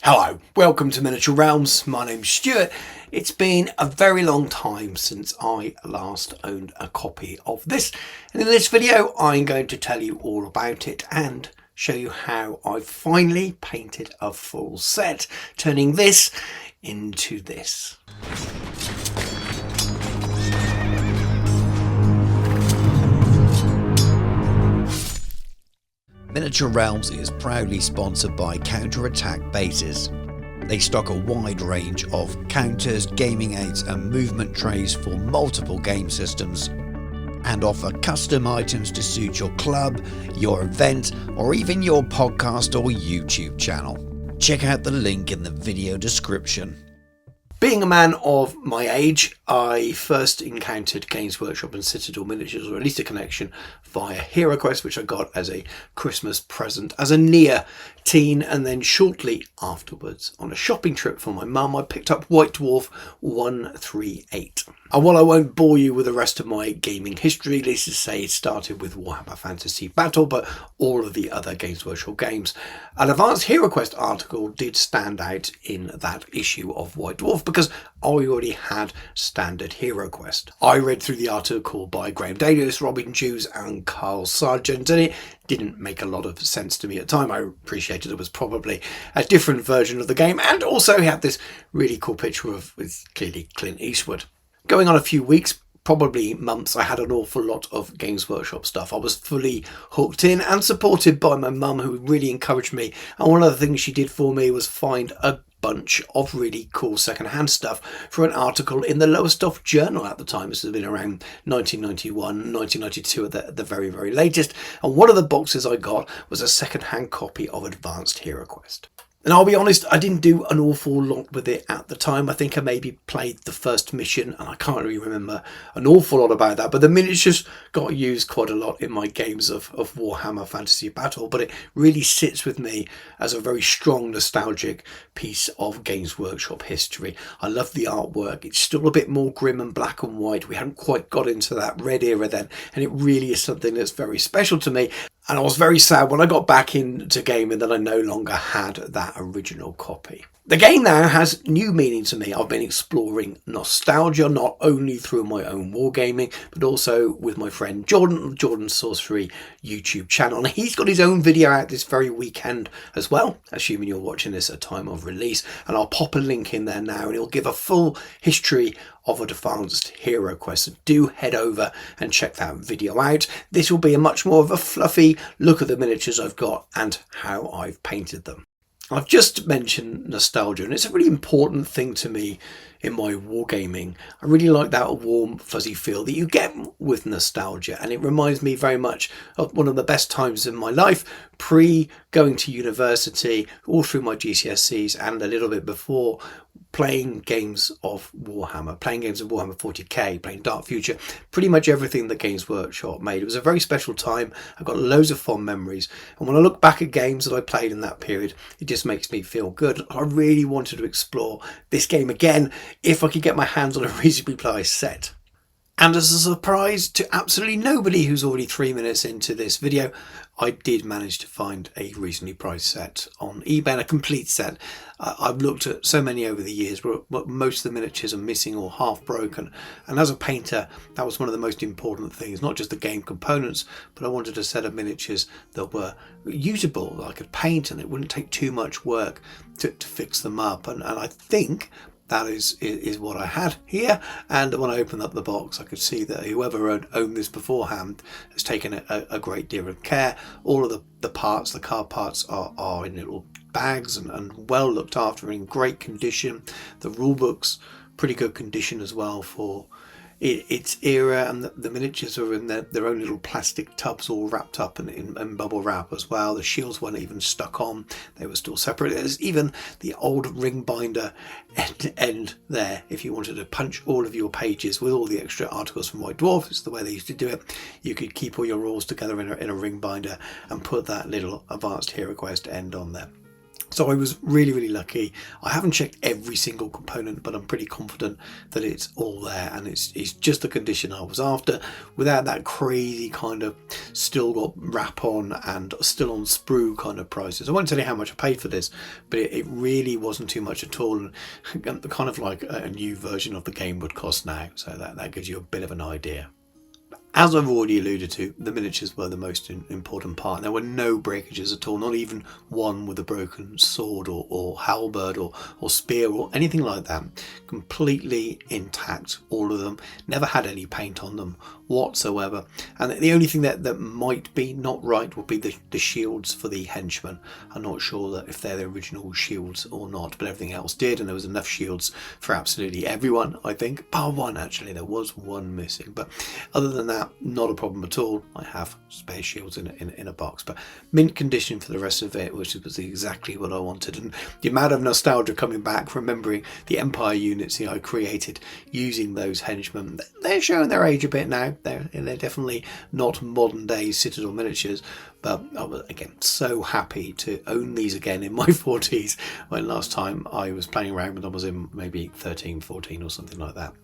Hello, welcome to Miniature Realms. My name's Stuart. It's been a very long time since I last owned a copy of this, and in this video I'm going to tell you all about it and show you how I've finally painted a full set, turning this into this. Miniature Realms is proudly sponsored by Counter-Attack Bases. They stock a wide range of counters, gaming aids and movement trays for multiple game systems and offer custom items to suit your club, your event or even your podcast or YouTube channel. Check out the link in the video description. Being a man of my age, I first encountered Games Workshop and Citadel Miniatures, or at least a connection, via Heroquest, which I got as a Christmas present as a near teen, and then shortly afterwards on a shopping trip for my mum I picked up White Dwarf 138. And while I won't bore you with the rest of my gaming history, let's just say it started with Warhammer Fantasy Battle, but all of the other Games Workshop games. An Advanced Heroquest article did stand out in that issue of White Dwarf because I already had standard Heroquest. I read through the article by Graham Davis, Robin Jews and Carl Sargent, and it didn't make a lot of sense to me at the time. I appreciated it was probably a different version of the game, and also he had this really cool picture of with clearly Clint Eastwood. Going on a few weeks, probably months, I had an awful lot of Games Workshop stuff. I was fully hooked in and supported by my mum, who really encouraged me, and one of the things she did for me was find a bunch of really cool secondhand stuff for an article in the Lowestoft Journal at the time. This has been around 1991, 1992 at the very, very latest, and one of the boxes I got was a secondhand copy of Advanced Heroquest. And I'll be honest, I didn't do an awful lot with it at the time. I think I maybe played the first mission and I can't really remember an awful lot about that. But the miniatures got used quite a lot in my games of Warhammer Fantasy Battle. But it really sits with me as a very strong nostalgic piece of Games Workshop history. I love the artwork. It's still a bit more grim and black and white. We hadn't quite got into that red era then. And it really is something that's very special to me. And I was very sad when I got back into gaming that I no longer had that original copy. The game now has new meaning to me. I've been exploring nostalgia, not only through my own wargaming, but also with my friend Jordan's Sorcery YouTube channel. And he's got his own video out this very weekend as well, assuming you're watching this at time of release. And I'll pop a link in there now and it'll give a full history of Advanced Heroquest. Do head over and check that video out. This will be a much more of a fluffy look at the miniatures I've got and how I've painted them. I've just mentioned nostalgia, and it's a really important thing to me in my wargaming. I really like that warm, fuzzy feel that you get with nostalgia, and it reminds me very much of one of the best times in my life, pre-going to university, all through my GCSEs and a little bit before, playing games of Warhammer 40k, playing Dark Future, pretty much everything that Games Workshop made. It was a very special time. I've got loads of fond memories, and when I look back at games that I played in that period, it just makes me feel good. I really wanted to explore this game again if I could get my hands on a reasonably priced set. And as a surprise to absolutely nobody who's already 3 minutes into this video, I did manage to find a reasonably priced set on eBay, a complete set. I've looked at so many over the years, but most of the miniatures are missing or half broken. And as a painter, that was one of the most important things, not just the game components, but I wanted a set of miniatures that were usable, that I could paint and it wouldn't take too much work to fix them up. And I think that is what I had here, and when I opened up the box I could see that whoever owned this beforehand has taken a great deal of care. All of the parts, the card parts are in little bags and well looked after, in great condition. The rule book's pretty good condition as well for its era, and the miniatures are in their own little plastic tubs all wrapped up in bubble wrap as well. The shields weren't even stuck on, they were still separate. There's even the old ring binder end there if you wanted to punch all of your pages with all the extra articles from White Dwarf. It's the way they used to do it. You could keep all your rules together in a ring binder and put that little Advanced Heroquest end on there. So I was really, really lucky. I haven't checked every single component, but I'm pretty confident that it's all there, and it's just the condition I was after, without that crazy kind of still got wrap on and still on sprue kind of prices. I won't tell you how much I paid for this, but it really wasn't too much at all, and kind of like a new version of the game would cost now. So that gives you a bit of an idea. As I've already alluded to, the miniatures were the most important part. There were no breakages at all, not even one with a broken sword or halberd or spear or anything like that. Completely intact, all of them. Never had any paint on them whatsoever. And the only thing that might be not right would be the shields for the henchmen. I'm not sure that if they're the original shields or not, but everything else did, and there was enough shields for absolutely everyone, I think. Bar one, actually, there was one missing. But other than that, not a problem at all. I have spare shields in a box, but mint condition for the rest of it, which was exactly what I wanted. And the amount of nostalgia coming back, remembering the Empire units I created using those henchmen, they're showing their age a bit now. They're definitely not modern day Citadel miniatures, but I was again so happy to own these again in my 40s, when last time I was playing around with them I was in maybe 13, 14 or something like that.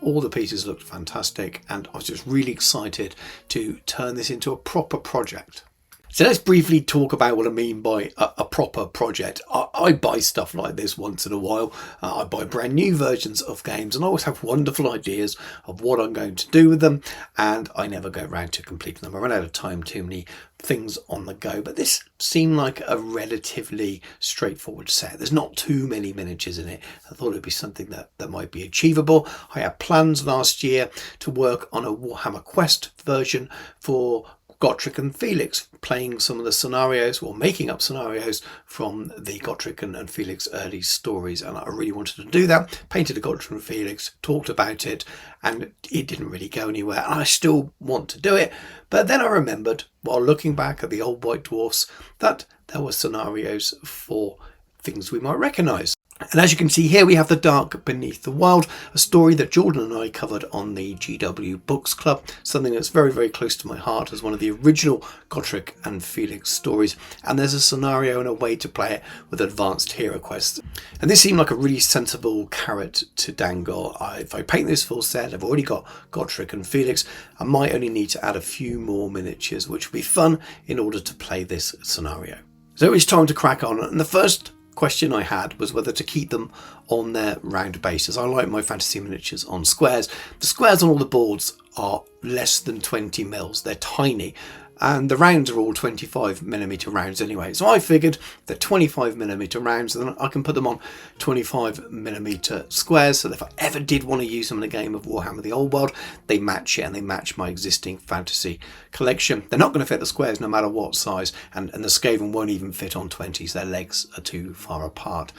All the pieces looked fantastic, and I was just really excited to turn this into a proper project. So let's briefly talk about what I mean by a proper project. I buy stuff like this once in a while. I buy brand new versions of games, and I always have wonderful ideas of what I'm going to do with them, and I never go around to completing them. I run out of time, too many things on the go, but this seemed like a relatively straightforward set. There's not too many miniatures in it. I thought it'd be something that might be achievable. I had plans last year to work on a Warhammer Quest version for Gotrek and Felix, playing some of the scenarios or making up scenarios from the Gotrek and Felix early stories, and I really wanted to do that. Painted a Gotrek and Felix, talked about it, and it didn't really go anywhere, and I still want to do it. But then I remembered, while looking back at the old White Dwarfs, that there were scenarios for things we might recognise. And as you can see here, we have The Dark Beneath the Wild, a story that Jordan and I covered on the GW Books Club, something that's very, very close to my heart as one of the original Gotrek and Felix stories. And there's a scenario and a way to play it with advanced Heroquest. And this seemed like a really sensible carrot to dangle. If I paint this full set, I've already got Gotrek and Felix. I might only need to add a few more miniatures, which would be fun in order to play this scenario. So it's time to crack on. And the first question I had was whether to keep them on their round bases. I like my fantasy miniatures on squares. The squares on all the boards are less than 20 mils. They're tiny, and the rounds are all 25mm rounds anyway. So I figured they're 25mm rounds, and then I can put them on 25mm squares, so that if I ever did want to use them in a game of Warhammer the Old World, they match it, and they match my existing fantasy collection. They're not going to fit the squares no matter what size, and the Skaven won't even fit on 20s. Their legs are too far apart.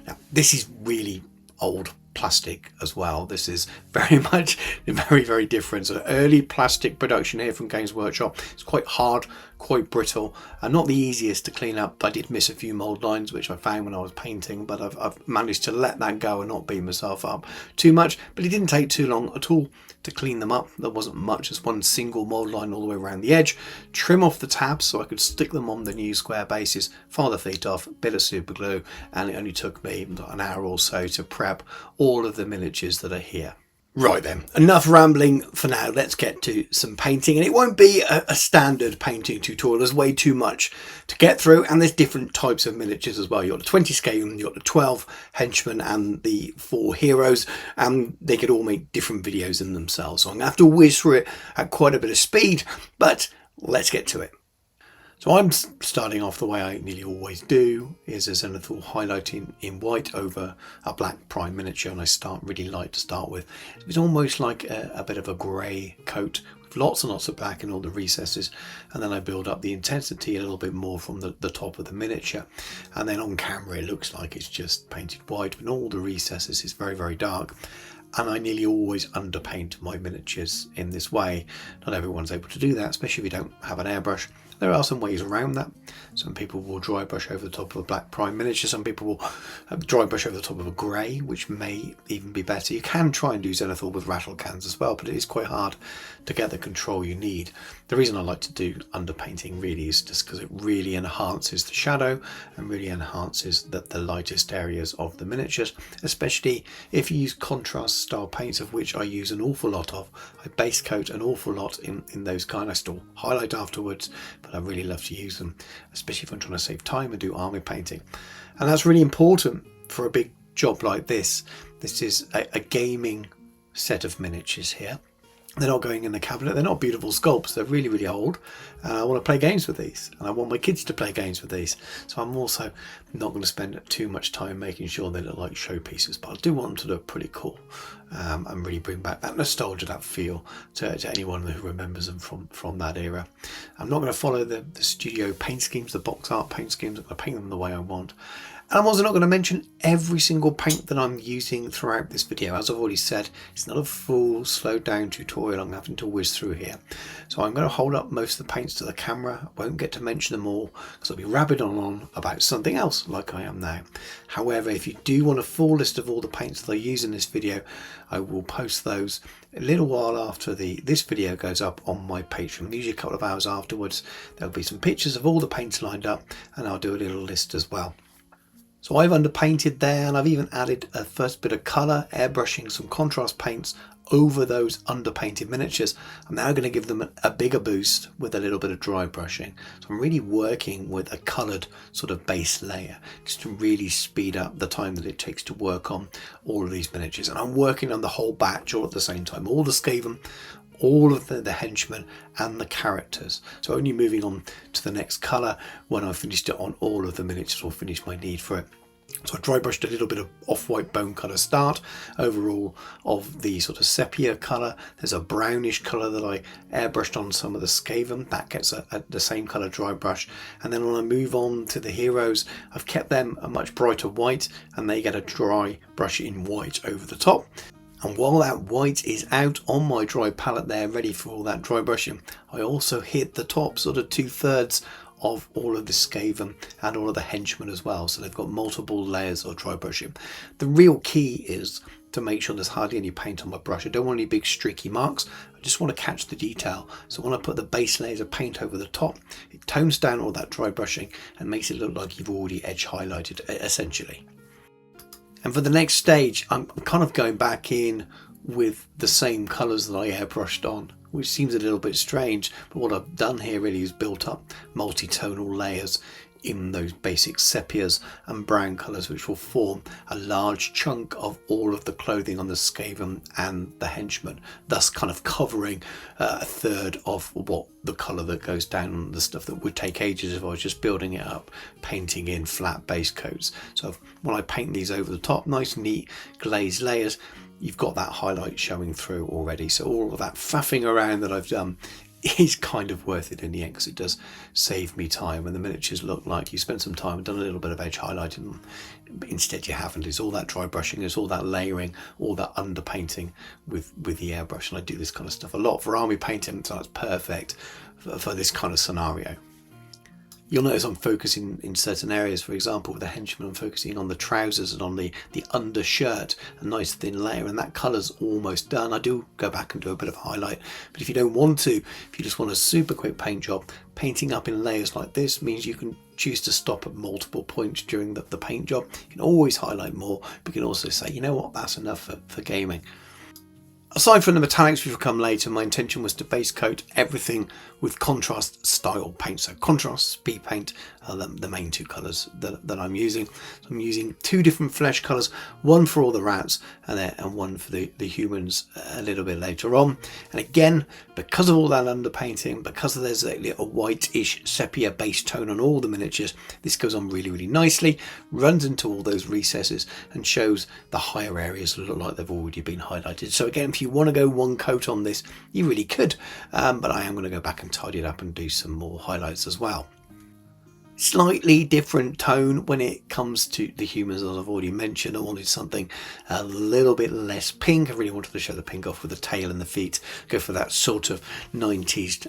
Now, this is really old plastic as well. This is very much very, very different. So early plastic production here from Games Workshop. It's quite hard, quite brittle, and not the easiest to clean up. I did miss a few mold lines which I found when I was painting, but I've managed to let that go and not beat myself up too much. But it didn't take too long at all to clean them up. There wasn't much, just one single mold line all the way around the edge, trim off the tabs so I could stick them on the new square bases, file the feet off, bit of super glue, and it only took me an hour or so to prep all of the miniatures that are here. Right then, enough rambling for now. Let's get to some painting, and it won't be a standard painting tutorial. There's way too much to get through, and there's different types of miniatures as well. You've got the 20 Skaven, you've got the 12 henchmen, and the 4 heroes, and they could all make different videos in themselves. So I'm going to have to whiz through it at quite a bit of speed, but let's get to it. So I'm starting off the way I nearly always do, is as a little highlighting in white over a black prime miniature, and I start really light to start with. It's almost like a bit of a grey coat with lots and lots of black in all the recesses, and then I build up the intensity a little bit more from the top of the miniature, and then on camera it looks like it's just painted white, but in all the recesses it's very, very dark. And I nearly always underpaint my miniatures in this way. Not everyone's able to do that, especially if you don't have an airbrush. There are some ways around that. Some people will dry brush over the top of a black prime miniature. Some people will dry brush over the top of a grey, which may even be better. You can try and do zenithal with rattle cans as well, but it is quite hard to get the control you need. The reason I like to do underpainting really is just because it really enhances the shadow and really enhances the lightest areas of the miniatures, especially if you use contrast style paints, of which I use an awful lot of. I base coat an awful lot in those kind. I still highlight afterwards, but I really love to use them, especially if I'm trying to save time and do army painting. And that's really important for a big job like this. This is a gaming set of miniatures here. They're not going in the cabinet. They're not beautiful sculpts. They're really, really old. And I want to play games with these. And I want my kids to play games with these. So I'm also not going to spend too much time making sure they look like showpieces. But I do want them to look pretty cool. And really bring back that nostalgia, that feel to anyone who remembers them from that era. I'm not going to follow the studio paint schemes, the box art paint schemes. I'm going to paint them the way I want. And I'm also not going to mention every single paint that I'm using throughout this video. As I've already said, it's not a full slowed down tutorial. I'm having to whiz through here. So I'm going to hold up most of the paints to the camera. I won't get to mention them all because I'll be rabbiting on about something else like I am now. However, if you do want a full list of all the paints that I use in this video, I will post those a little while after this video goes up on my Patreon. Usually a couple of hours afterwards. There'll be some pictures of all the paints lined up and I'll do a little list as well. So I've underpainted there, and I've even added a first bit of colour, airbrushing some contrast paints over those underpainted miniatures. I'm now going to give them a bigger boost with a little bit of dry brushing. So I'm really working with a coloured sort of base layer just to really speed up the time that it takes to work on all of these miniatures. And I'm working on the whole batch all at the same time, all the Skaven, all of the henchmen and the characters. So only moving on to the next colour when I've finished it on all of the miniatures or finished my need for it. So I dry brushed a little bit of off-white bone colour start overall of the sort of sepia colour. There's a brownish colour that I airbrushed on some of the Skaven. That gets the same colour dry brush. And then when I move on to the heroes, I've kept them a much brighter white and they get a dry brush in white over the top. And while that white is out on my dry palette there, ready for all that dry brushing, I also hit the top sort of 2/3 of all of the Skaven and all of the henchmen as well. So they've got multiple layers of dry brushing. The real key is to make sure there's hardly any paint on my brush. I don't want any big streaky marks. I just want to catch the detail. So when I put the base layers of paint over the top, it tones down all that dry brushing and makes it look like you've already edge highlighted essentially. And for the next stage, I'm kind of going back in with the same colours that I airbrushed on, which seems a little bit strange, but what I've done here really is built up multi-tonal layers in those basic sepias and brown colours, which will form a large chunk of all of the clothing on the Skaven and the henchmen, thus kind of covering a third of what the colour that goes down on the stuff that would take ages if I was just building it up, painting in flat base coats. So when I paint these over the top, nice neat glazed layers, you've got that highlight showing through already. So all of that faffing around that I've done is kind of worth it in the end, because it does save me time and the miniatures look like you spent some time and done a little bit of edge highlighting, but instead you haven't. It's all that dry brushing, it's all that layering, all that underpainting with the airbrush. And I do this kind of stuff a lot for army painting, so it's perfect for this kind of scenario. You'll notice I'm focusing in certain areas. For example, with the henchman, I'm focusing on the trousers and on the undershirt, a nice thin layer, and that colour's almost done. I do go back and do a bit of highlight, but if you don't want to, if you just want a super quick paint job, painting up in layers like this means you can choose to stop at multiple points during the paint job. You can always highlight more, but you can also say, you know what, that's enough for gaming. Aside from the metallics which will come later, my intention was to base coat everything with contrast style paint. So contrast, speed paint are the main two colours that I'm using. So I'm using two different flesh colours, one for all the rats and one for the humans a little bit later on. And again, because of all that underpainting, because there's a whitish sepia base tone on all the miniatures, this goes on really, really nicely, runs into all those recesses and shows the higher areas look like they've already been highlighted. So again, if you want to go one coat on this, you really could, but I am going to go back and tidy it up and do some more highlights as well. Slightly different tone when it comes to the humans, as I've already mentioned. I wanted something a little bit less pink. I really wanted to show the pink off with the tail and the feet, go for that sort of 90s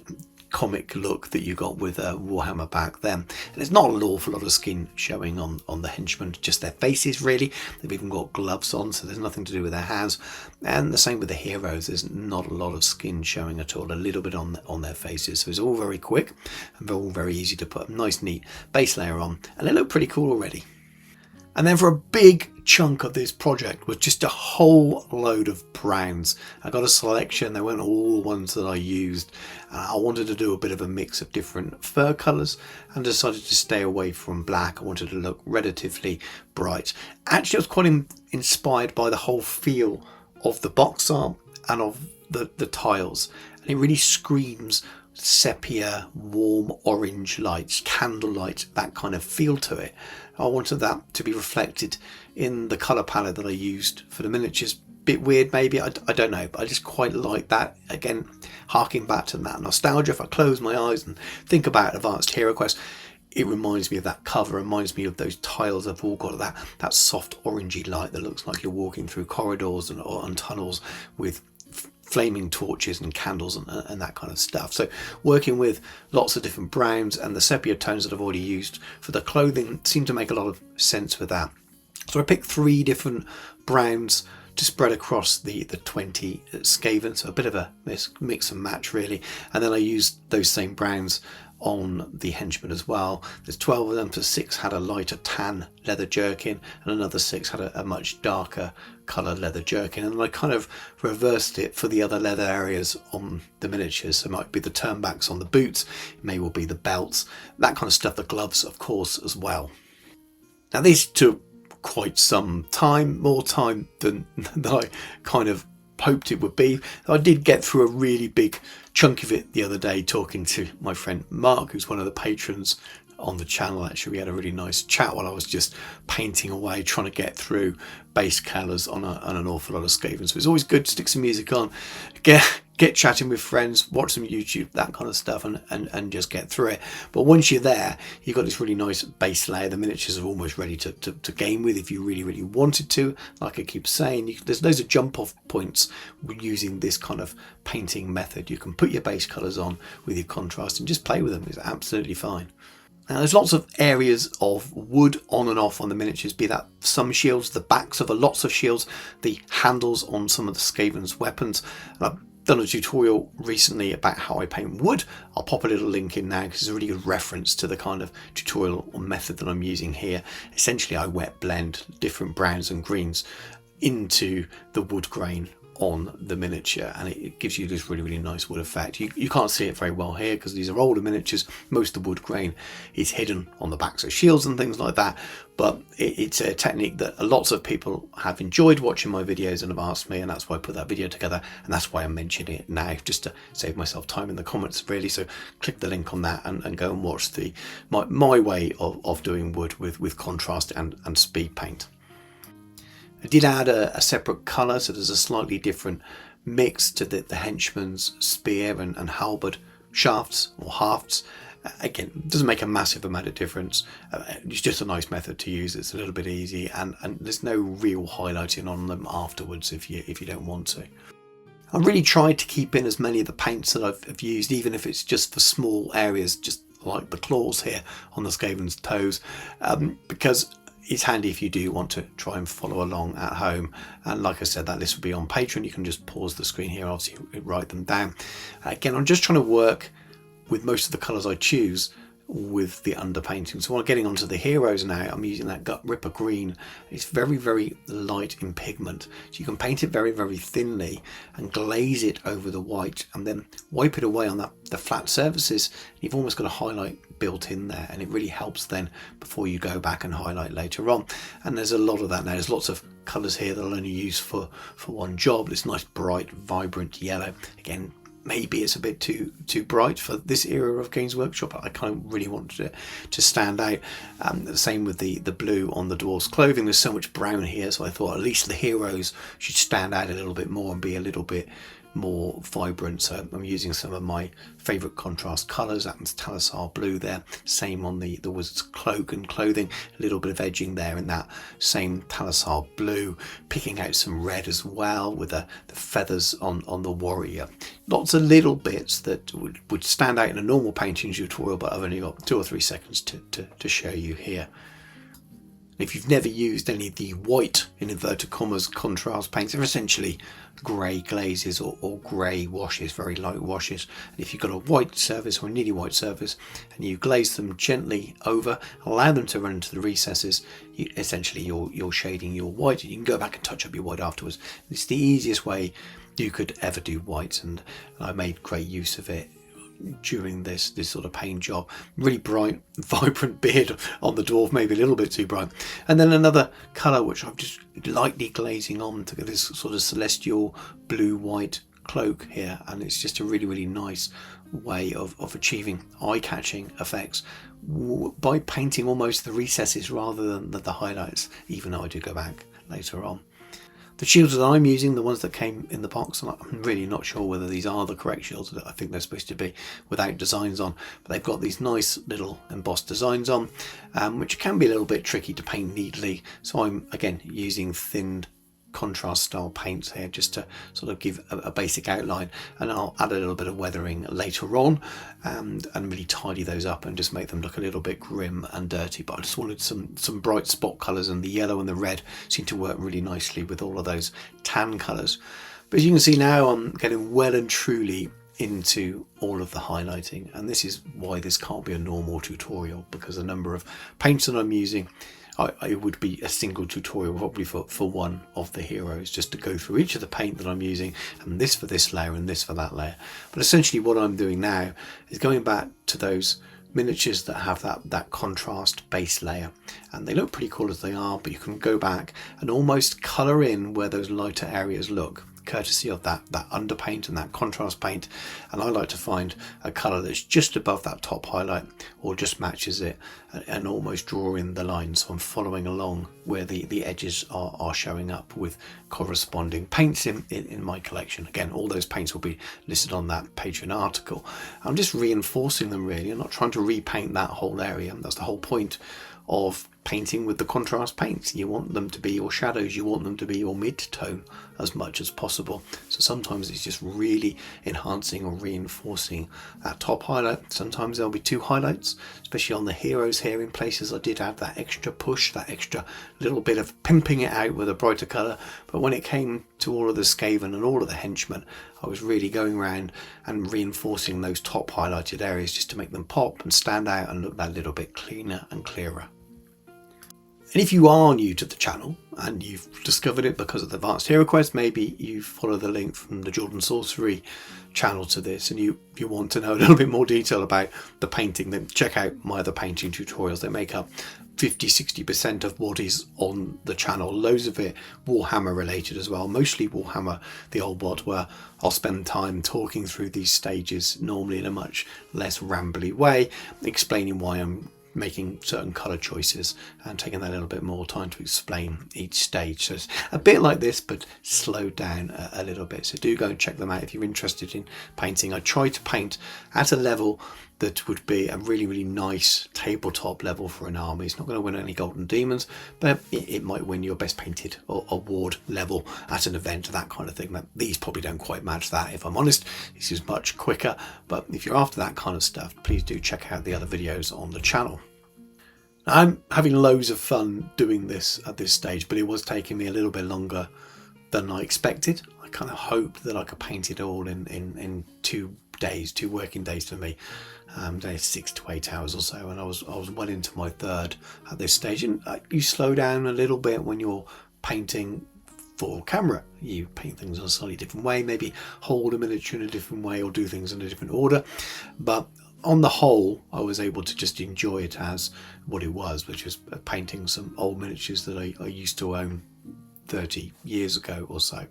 comic look that you got with Warhammer back then. And there's not an awful lot of skin showing on the henchmen, just their faces really. They've even got gloves on, so there's nothing to do with their hands. And the same with the heroes, there's not a lot of skin showing at all, a little bit on their faces. So it's all very quick and all very easy to put a nice neat base layer on, and they look pretty cool already. And then for a big chunk of this project was just a whole load of browns. I got a selection, they weren't all ones that I used. I wanted to do a bit of a mix of different fur colours and decided to stay away from black. I wanted to look relatively bright. Actually, I was quite inspired by the whole feel of the box art and of the tiles. And it really screams sepia, warm orange lights, candlelight, that kind of feel to it. I wanted that to be reflected in the colour palette that I used for the miniatures. Bit weird maybe, I don't know, but I just quite like that. Again, harking back to that nostalgia. If I close my eyes and think about Advanced Heroquest, it reminds me of that cover, reminds me of those tiles. They've all got that soft orangey light that looks like you're walking through corridors and tunnels with flaming torches and candles and that kind of stuff. So working with lots of different browns and the sepia tones that I've already used for the clothing seemed to make a lot of sense with that. So I picked 3 different browns to spread across the 20 Skaven, so a bit of a mix and match really. And then I used those same browns on the henchmen as well. There's 12 of them, so 6 had a lighter tan leather jerkin and another 6 had a much darker colour leather jerkin, and I kind of reversed it for the other leather areas on the miniatures. So it might be the turnbacks on the boots, it may well be the belts, that kind of stuff, the gloves of course as well. Now these took quite some time, more time than I kind of hoped it would be. I did get through a really big chunk of it the other day talking to my friend Mark, who's one of the patrons on the channel. Actually, we had a really nice chat while I was just painting away, trying to get through base colours on an awful lot of Skaven. So it's always good to stick some music on, get chatting with friends, watch some YouTube, that kind of stuff, and just get through it. But once you're there, you've got this really nice base layer. The miniatures are almost ready to game with if you really wanted to. Like I keep saying, there's loads of jump off points using this kind of painting method. You can put your base colours on with your contrast and just play with them. It's absolutely fine. Now there's lots of areas of wood on and off on the miniatures, be that some shields, the backs of lots of shields, the handles on some of the Skaven's weapons. And I've done a tutorial recently about how I paint wood. I'll pop a little link in now because it's a really good reference to the kind of tutorial or method that I'm using here. Essentially I wet blend different browns and greens into the wood grain on the miniature, and it gives you this really nice wood effect. You can't see it very well here because these are older miniatures. Most of the wood grain is hidden on the backs of shields and things like that, but it's a technique that lots of people have enjoyed watching my videos and have asked me, and that's why I put that video together, and that's why I'm mentioning it now, just to save myself time in the comments really. So click the link on that and go and watch my way of doing wood with contrast and speed paint. I did add a separate colour, so there's a slightly different mix to the henchman's spear and halberd shafts or hafts. Again, it doesn't make a massive amount of difference. It's just a nice method to use. It's a little bit easy, and there's no real highlighting on them afterwards if you don't want to. I really tried to keep in as many of the paints that I've used, even if it's just for small areas, just like the claws here on the Skaven's toes, because it's handy if you do want to try and follow along at home. And like I said, that list will be on Patreon. You can just pause the screen here, obviously write them down. Again, I'm just trying to work with most of the colours I choose with the underpainting. So while getting onto the heroes now, I'm using that Gut Ripper green. It's very light in pigment, so you can paint it very thinly and glaze it over the white and then wipe it away on the flat surfaces. You've almost got a highlight built in there, and it really helps then before you go back and highlight later on. And there's a lot of that now. There's lots of colours here that I'll only use for one job. This nice bright vibrant yellow. Again, maybe it's a bit too bright for this era of Games Workshop. I kind of really wanted it to stand out. The same with the blue on the dwarves' clothing. There's so much brown here, so I thought at least the heroes should stand out a little bit more and be a little bit more vibrant. So I'm using some of my favourite contrast colours. That's Talisar blue there. Same on the wizard's cloak and clothing. A little bit of edging there in that same Talisar blue. Picking out some red as well with the feathers on the warrior. Lots of little bits that would stand out in a normal painting tutorial, but I've only got 2 or 3 seconds to show you here. If you've never used any of the white, in inverted commas, contrast paints, they're essentially grey glazes or grey washes, very light washes. And if you've got a white surface or a nearly white surface and you glaze them gently over, allow them to run into the recesses, essentially you're shading your white. You can go back and touch up your white afterwards. It's the easiest way you could ever do whites, and I made great use of it during this sort of paint job. Really bright, vibrant beard on the dwarf, maybe a little bit too bright. And then another colour which I'm just lightly glazing on to get this sort of celestial blue-white cloak here, and it's just a really, really nice way of achieving eye-catching effects by painting almost the recesses rather than the highlights, even though I do go back later on. The shields that I'm using, the ones that came in the box, and I'm really not sure whether these are the correct shields that I think they're supposed to be without designs on, but they've got these nice little embossed designs on, which can be a little bit tricky to paint neatly. So I'm again using thinned contrast style paints here just to sort of give a basic outline, and I'll add a little bit of weathering later on and really tidy those up and just make them look a little bit grim and dirty. But I just wanted some bright spot colours, and the yellow and the red seem to work really nicely with all of those tan colours. But as you can see now, I'm getting well and truly into all of the highlighting, and this is why this can't be a normal tutorial, because the number of paints that I'm using, it would be a single tutorial probably for one of the heroes, just to go through each of the paint that I'm using, and this for this layer and this for that layer. But essentially what I'm doing now is going back to those miniatures that have that contrast base layer, and they look pretty cool as they are, but you can go back and almost colour in where those lighter areas look, courtesy of that underpaint and that contrast paint. And I like to find a colour that's just above that top highlight or just matches it, and almost draw in the lines. So I'm following along where the edges are showing up with corresponding paints in my collection. Again, all those paints will be listed on that Patreon article. I'm just reinforcing them really. I'm not trying to repaint that whole area. That's the whole point of painting with the contrast paints. You want them to be your shadows, you want them to be your mid-tone as much as possible. So sometimes it's just really enhancing or reinforcing that top highlight. Sometimes there'll be 2 highlights, especially on the heroes here. In places I did have that extra push, that extra little bit of pimping it out with a brighter colour. But when it came to all of the Skaven and all of the henchmen, I was really going around and reinforcing those top highlighted areas just to make them pop and stand out and look that little bit cleaner and clearer. And if you are new to the channel and you've discovered it because of the Advanced Heroquest, maybe you follow the link from the Jordan Sorcery channel to this, and you want to know a little bit more detail about the painting, then check out my other painting tutorials. They make up 50-60% of what is on the channel. Loads of it Warhammer related as well, mostly Warhammer the Old World, where I'll spend time talking through these stages, normally in a much less rambly way, explaining why I'm making certain colour choices and taking that little bit more time to explain each stage. So it's a bit like this, but slowed down a little bit. So do go and check them out if you're interested in painting. I try to paint at a level that would be a really, really nice tabletop level for an army. It's not going to win any golden demons, but it might win your best painted or award level at an event, that kind of thing. These probably don't quite match that, if I'm honest. This is much quicker, but if you're after that kind of stuff, please do check out the other videos on the channel. Now, I'm having loads of fun doing this at this stage, but it was taking me a little bit longer than I expected. I kind of hoped that I could paint it all in 2 days, 2 working days for me. 6 to 8 hours or so, and I was well into my 3rd at this stage. And you slow down a little bit when you're painting for camera. You paint things in a slightly different way, maybe hold a miniature in a different way or do things in a different order, but on the whole I was able to just enjoy it as what it was, which was painting some old miniatures that I used to own 30 years ago or so.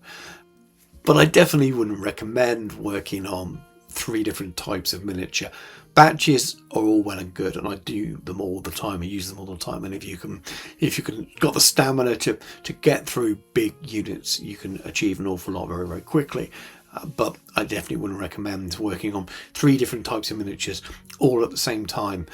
But I definitely wouldn't recommend working on 3 different types of miniature. Batches are all well and good, and I do them all the time. I use them all the time, and if you can got the stamina to get through big units, you can achieve an awful lot very, very quickly. but I definitely wouldn't recommend working on 3 different types of miniatures all at the same time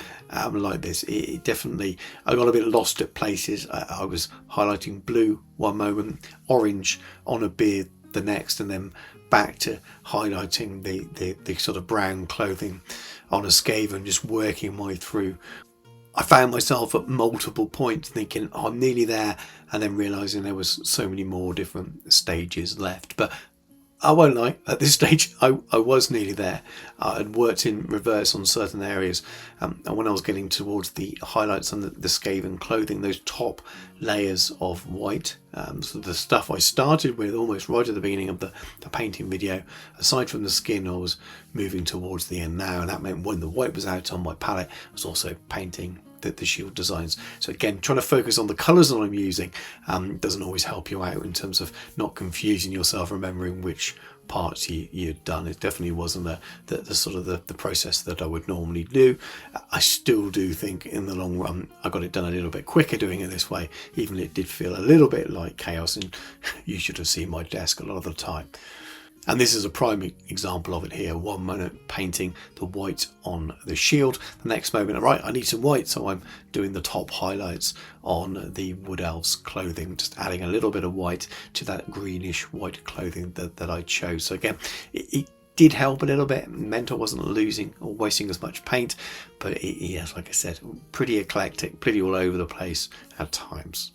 like this. It definitely, I got a bit lost at places. I was highlighting blue one moment, orange on a beard the next, and then back to highlighting the sort of brown clothing on a Skaven, just working my way through. I found myself at multiple points thinking, oh, I'm nearly there, and then realising there was so many more different stages left. But I won't lie, at this stage I was nearly there. I had worked in reverse on certain areas, and when I was getting towards the highlights on the Skaven clothing, those top layers of white, so the stuff I started with almost right at the beginning of the painting video, aside from the skin, I was moving towards the end now, and that meant when the white was out on my palette, I was also painting the shield designs. So again, trying to focus on the colours that I'm using doesn't always help you out in terms of not confusing yourself, remembering which parts you'd done. It definitely wasn't the sort of the process that I would normally do. I still do think in the long run I got it done a little bit quicker doing it this way, even it did feel a little bit like chaos, and you should have seen my desk a lot of the time. And this is a prime example of it here. One moment painting the white on the shield. The next moment, right, I need some white. So I'm doing the top highlights on the Wood Elves clothing, just adding a little bit of white to that greenish white clothing that I chose. So again, it did help a little bit. It meant I wasn't losing or wasting as much paint. But yes, like I said, pretty eclectic, pretty all over the place at times.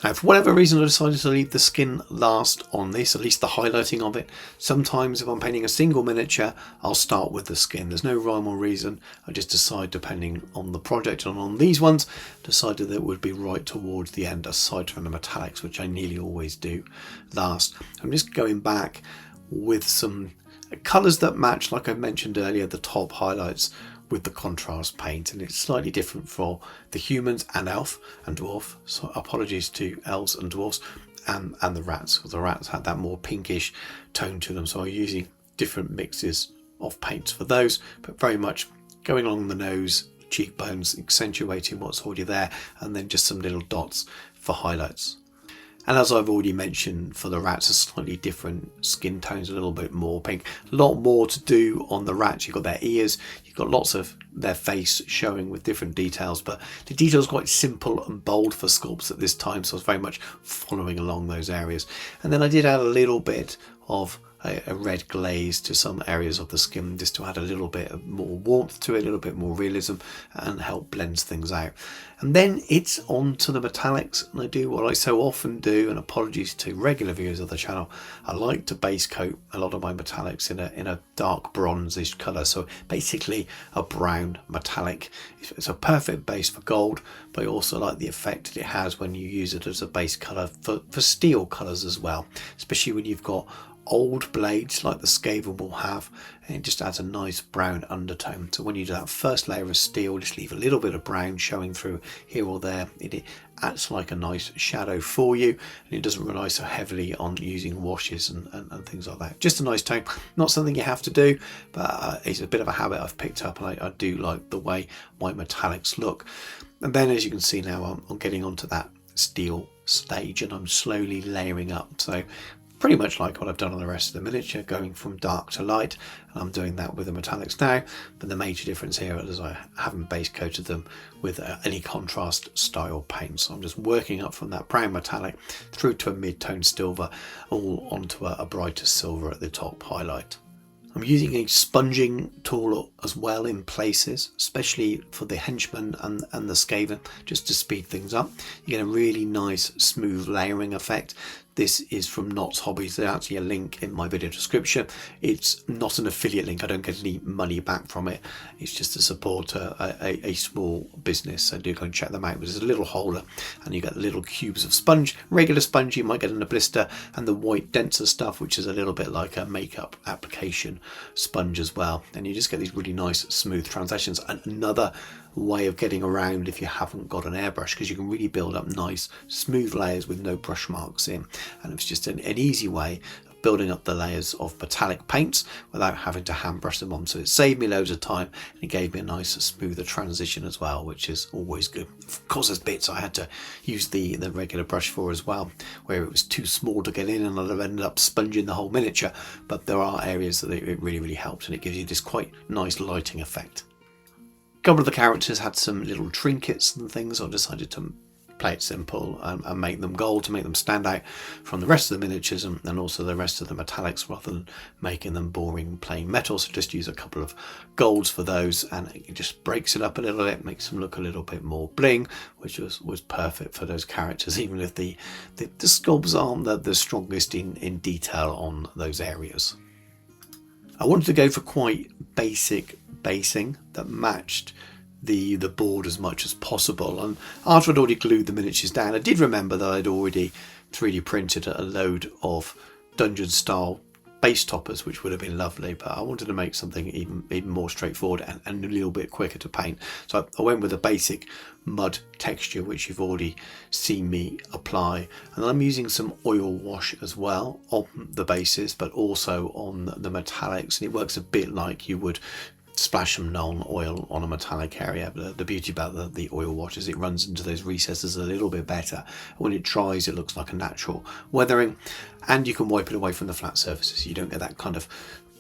Now, for whatever reason, I decided to leave the skin last on this, at least the highlighting of it. Sometimes if I'm painting a single miniature, I'll start with the skin. There's no rhyme or reason. I just decide, depending on the project, and on these ones, decided that it would be right towards the end, aside from the metallics, which I nearly always do last. I'm just going back with some colours that match, like I mentioned earlier, the top highlights with the contrast paint, and it's slightly different for the humans and elf and dwarf, so apologies to elves and dwarfs, and the rats, because the rats had that more pinkish tone to them, so I'm using different mixes of paints for those, but very much going along the nose, cheekbones, accentuating what's already there, and then just some little dots for highlights. And as I've already mentioned, for the rats, a slightly different skin tones, a little bit more pink. A lot more to do on the rats. You've got their ears, you've got lots of their face showing with different details, but the details quite simple and bold for sculpts at this time, so I was very much following along those areas. And then I did add a little bit of a red glaze to some areas of the skin, just to add a little bit of more warmth to it, a little bit more realism, and help blend things out. And then it's on to the metallics, and I do what I so often do, and apologies to regular viewers of the channel, I like to base coat a lot of my metallics in a dark bronzish colour, so basically a brown metallic. It's a perfect base for gold, but I also like the effect that it has when you use it as a base colour for steel colours as well, especially when you've got old blades like the Skaven will have, and it just adds a nice brown undertone. So when you do that first layer of steel, just leave a little bit of brown showing through here or there. It acts like a nice shadow for you, and it doesn't rely so heavily on using washes and things like that. Just a nice tone, not something you have to do, but it's a bit of a habit I've picked up, and I do like the way my metallics look. And then, as you can see now, I'm getting onto that steel stage, and I'm slowly layering up. So pretty much like what I've done on the rest of the miniature, going from dark to light, and I'm doing that with the metallics now, but the major difference here is I haven't base coated them with any contrast style paint, so I'm just working up from that brown metallic through to a mid-tone silver, all onto a brighter silver at the top highlight. I'm using a sponging tool as well in places, especially for the henchmen and the Skaven, just to speed things up. You get a really nice smooth layering effect. This is from Knott's Hobbies. There's actually a link in my video description. It's not an affiliate link. I don't get any money back from it. It's just to support a small business. So do go and check them out. There's a little holder, and you get little cubes of sponge. Regular sponge you might get in a blister, and the white denser stuff, which is a little bit like a makeup application sponge as well. And you just get these really nice smooth transitions. And another way of getting around if you haven't got an airbrush, because you can really build up nice smooth layers with no brush marks in, and it's just an easy way of building up the layers of metallic paints without having to hand brush them on. So it saved me loads of time and it gave me a nice smoother transition as well, which is always good. Of course, there's bits I had to use the regular brush for as well, where it was too small to get in and I'd have ended up sponging the whole miniature. But there are areas that it really helps, and it gives you this quite nice lighting effect. A couple of the characters had some little trinkets and things. I decided to play it simple and make them gold to make them stand out from the rest of the miniatures and also the rest of the metallics, rather than making them boring plain metal. So just use a couple of golds for those, and it just breaks it up a little bit, makes them look a little bit more bling, which was perfect for those characters, even if the sculpts aren't the strongest in detail on those areas. I wanted to go for quite basic basing that matched the board as much as possible, and after I'd already glued the miniatures down, I did remember that I'd already 3D printed a load of dungeon style base toppers, which would have been lovely, but I wanted to make something even more straightforward and a little bit quicker to paint. So I went with a basic mud texture, which you've already seen me apply, and I'm using some oil wash as well on the bases but also on the metallics, and it works a bit like you would splash some non-oil on a metallic area. But the beauty about the oil wash is it runs into those recesses a little bit better. When it dries, it looks like a natural weathering, and you can wipe it away from the flat surfaces. You don't get that kind of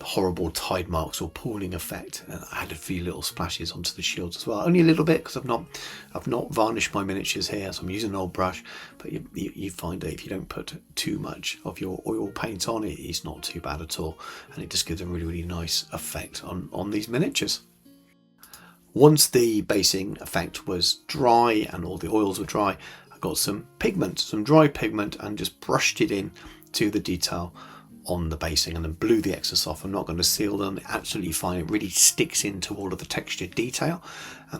horrible tide marks or pooling effect. And I had a few little splashes onto the shields as well, only a little bit, because I've not varnished my miniatures here, so I'm using an old brush. But you find that if you don't put too much of your oil paint on, it's not too bad at all, and it just gives a really nice effect on these miniatures. Once the basing effect was dry and all the oils were dry, I got some pigment, some dry pigment, and just brushed it in to the detail on the basing and then blew the excess off. I'm not going to seal them, absolutely fine. It really sticks into all of the textured detail.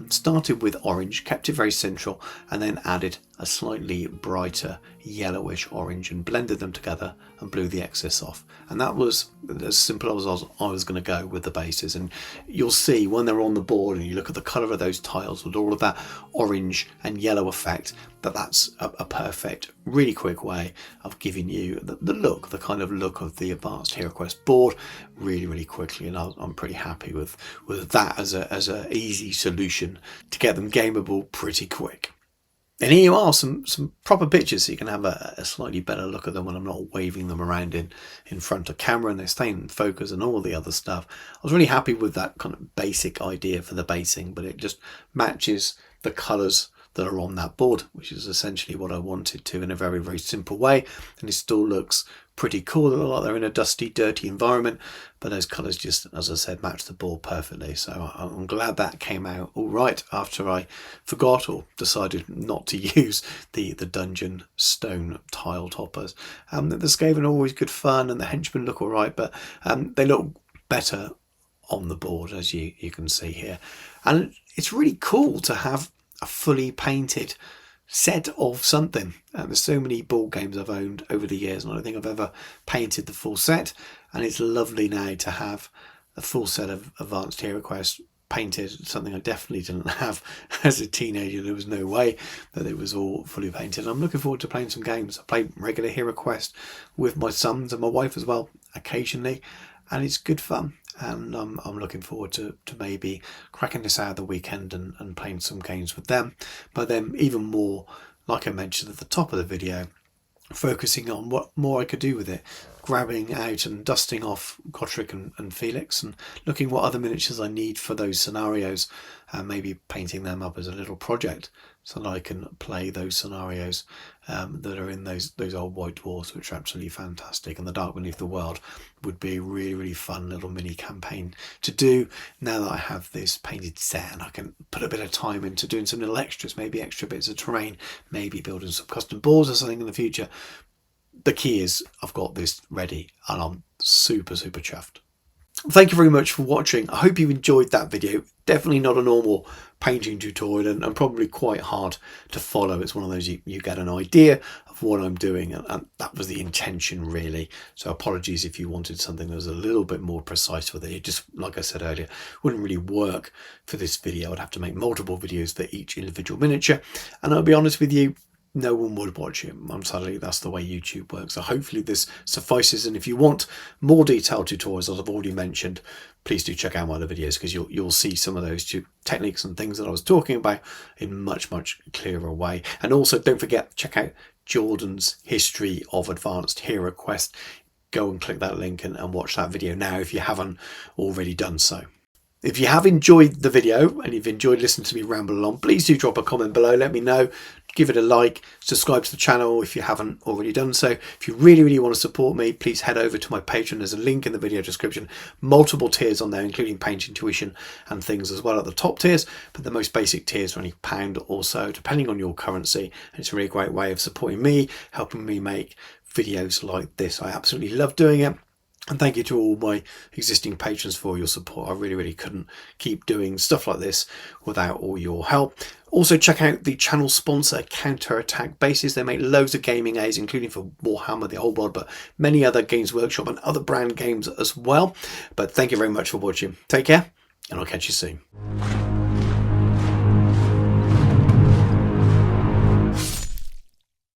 Started with orange, kept it very central, and then added a slightly brighter yellowish orange and blended them together and blew the excess off. And that was as simple as I was going to go with the bases. And you'll see when they're on the board and you look at the colour of those tiles with all of that orange and yellow effect, that's a perfect, really quick way of giving you the look, the kind of look of the advanced Heroquest board really quickly. And I'm pretty happy with that as a easy solution to get them gameable pretty quick. And here you are, some proper pictures, so you can have a slightly better look at them when I'm not waving them around in front of camera and they're staying in focus and all the other stuff. I was really happy with that kind of basic idea for the basing, but it just matches the colours that are on that board, which is essentially what I wanted to, in a very simple way. And it still looks pretty cool. They look like they're in a dusty, dirty environment, but those colours just, as I said, match the board perfectly. So I'm glad that came out all right after I forgot or decided not to use the dungeon stone tile toppers. The Skaven are always good fun, and the henchmen look all right, but they look better on the board, as you can see here. And it's really cool to have a fully painted set of something. There's so many board games I've owned over the years, and I don't think I've ever painted the full set, and it's lovely now to have a full set of Advanced Heroquest painted, something I definitely didn't have as a teenager. There was no way that it was all fully painted. I'm looking forward to playing some games. I play regular Heroquest with my sons and my wife as well occasionally, and it's good fun. And I'm looking forward to maybe cracking this out of the weekend and playing some games with them. But then even more, like I mentioned at the top of the video, focusing on what more I could do with it, grabbing out and dusting off Gotrek and Felix, and looking what other miniatures I need for those scenarios, and maybe painting them up as a little project so that I can play those scenarios that are in those old white dwarfs, which are absolutely fantastic. And the Dark Beneath the World would be a really fun little mini campaign to do now that I have this painted set, and I can put a bit of time into doing some little extras, maybe extra bits of terrain, maybe building some custom boards or something in the future. The key is I've got this ready, and I'm super chuffed. Thank you very much for watching. I hope you enjoyed that video. Definitely not a normal painting tutorial, and probably quite hard to follow. It's one of those you get an idea of what I'm doing, and that was the intention really. So apologies if you wanted something that was a little bit more precise with it. It just, like I said earlier, wouldn't really work for this video. I'd have to make multiple videos for each individual miniature, and I'll be honest with you, no one would watch it. Sadly, that's the way YouTube works. So hopefully this suffices. And if you want more detailed tutorials, as I've already mentioned, please do check out my other videos, because you'll see some of those techniques and things that I was talking about in much clearer way. And also don't forget, check out Jordan's history of advanced Heroquest. Go and click that link and watch that video now if you haven't already done so. If you have enjoyed the video and you've enjoyed listening to me ramble along, please do drop a comment below. Let me know. Give it a like. Subscribe to the channel if you haven't already done so. If you really want to support me, please head over to my Patreon. There's a link in the video description. Multiple tiers on there, including painting tuition and things as well at the top tiers. But the most basic tiers are only £1 or so, depending on your currency. And it's a really great way of supporting me, helping me make videos like this. I absolutely love doing it. And thank you to all my existing patrons for your support. I really couldn't keep doing stuff like this without all your help. Also, check out the channel sponsor, Counterattack Bases. They make loads of gaming aids, including for Warhammer, the old world, but many other Games Workshop and other brand games as well. But thank you very much for watching. Take care, and I'll catch you soon.